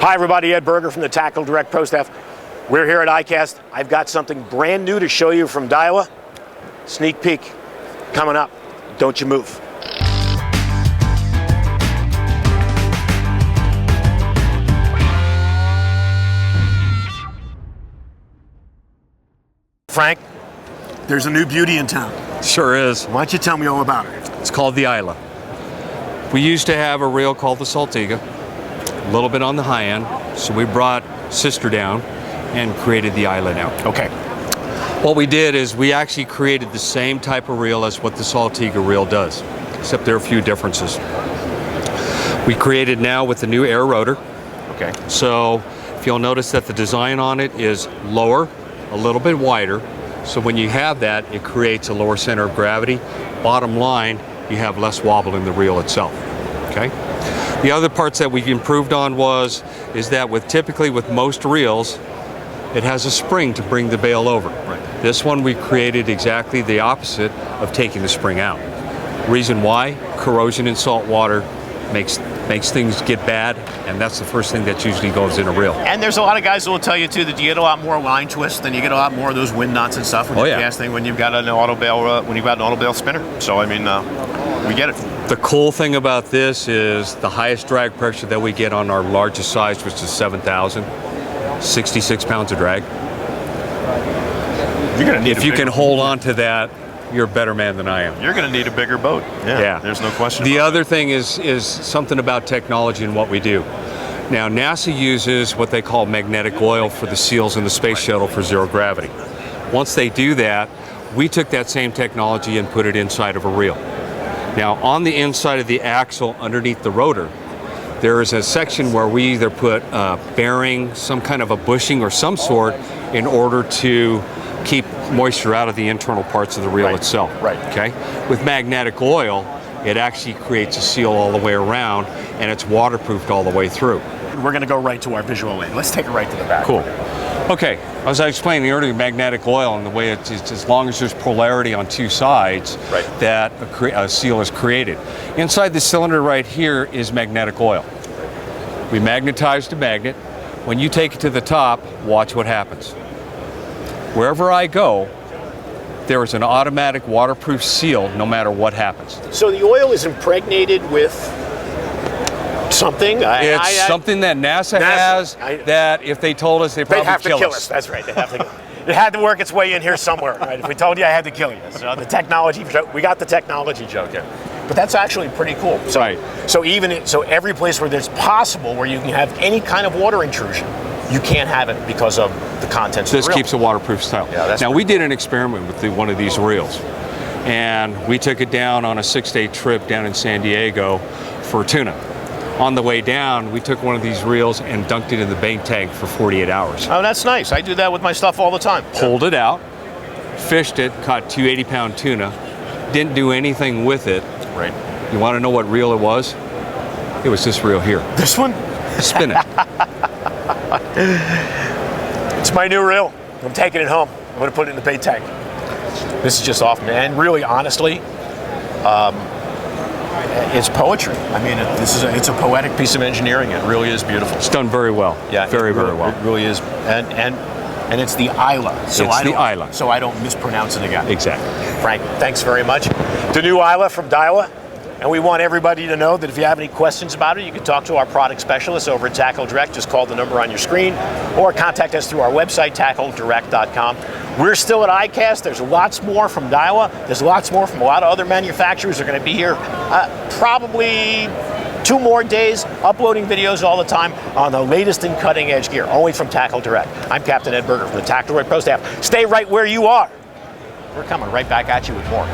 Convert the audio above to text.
Hi everybody, Ed Berger from the TackleDirect Pro Staff. We're here at ICAST. I've got something brand new to show you from Daiwa. Sneak peek coming up. Don't you move. Frank, there's a new beauty in town. Sure is. Why don't you tell me all about it? It's called the Isla. We used to have a reel called the Saltiga, a little bit on the high end, so we brought sister down and created the Isla now. Okay. What we did is we actually created the same type of reel as what the Saltiga reel does, except there are a few differences. We created now with the new air rotor. Okay. So if you'll notice that the design on it is lower, a little bit wider, so when you have that, it creates a lower center of gravity. Bottom line, you have less wobble in the reel itself, okay? The other parts that we've improved on is that typically with most reels, it has a spring to bring the bail over. Right. This one we created exactly the opposite of taking the spring out. Reason why? Corrosion in salt water makes things get bad, and that's the first thing that usually goes in a reel. And there's a lot of guys that will tell you too that you get a lot more line twists and you get a lot more of those wind knots and stuff when you're casting when you've got an auto bail spinner. So I mean, we get it. The cool thing about this is the highest drag pressure that we get on our largest size, which is 7,000, 66 pounds of drag. You're gonna need if you can hold on to that, you're a better man than I am. You're going to need a bigger boat. Yeah, there's no question. The other thing is something about technology and what we do. Now, NASA uses what they call magnetic oil for the seals in the space shuttle for zero gravity. Once they do that, we took that same technology and put it inside of a reel. Now, on the inside of the axle underneath the rotor, there is a section where we either put a bearing, some kind of a bushing or some sort in order to keep moisture out of the internal parts of the reel itself. Right. Okay. With magnetic oil, it actually creates a seal all the way around, and it's waterproofed all the way through. We're going to go right to our visual aid. Let's take it right to the back. Cool. Okay. As I explained earlier, magnetic oil and the way it's as long as there's polarity on two sides, that a seal is created. Inside the cylinder right here is magnetic oil. We magnetized a magnet. When you take it to the top, watch what happens. Wherever I go, there is an automatic waterproof seal no matter what happens. So the oil is impregnated with something? It's something that NASA has that if they told us, they'd have to kill us. That's right. They have to. It had to work its way in here somewhere, right? If we told you, I had to kill you. So the technology, we got the technology joke here. But that's actually pretty cool. So, so every place where there's possible where you can have any kind of water intrusion, you can't have it because of the contents of the reel. This keeps a waterproof style. Yeah, now, we did an experiment with one of these reels, and we took it down on a 6-day trip down in San Diego for tuna. On the way down, we took one of these reels and dunked it in the bank tank for 48 hours. Oh, that's nice. I do that with my stuff all the time. Pulled it out, fished it, caught 2 80-pound tuna, didn't do anything with it. Right. You want to know what reel it was? It was this reel here. This one? Spin it. It's my new reel. I'm taking it home. I'm going to put it in the bait tank. This is just off, man. And really, honestly, it's poetry. I mean, it's a poetic piece of engineering. It really is beautiful. It's done very well. Yeah, very well. It really is. And it's the Isla. So it's the Isla. So I don't mispronounce it again. Exactly. Frank, thanks very much. The new Isla from Daiwa. And we want everybody to know that if you have any questions about it, you can talk to our product specialist over at TackleDirect. Just call the number on your screen or contact us through our website, TackleDirect.com. We're still at ICAST. There's lots more from Daiwa. There's lots more from a lot of other manufacturers. They're going to be here probably 2 more days, uploading videos all the time on the latest and cutting edge gear, only from TackleDirect. I'm Captain Ed Berger from the TackleDirect Pro Staff. Stay right where you are. We're coming right back at you with more.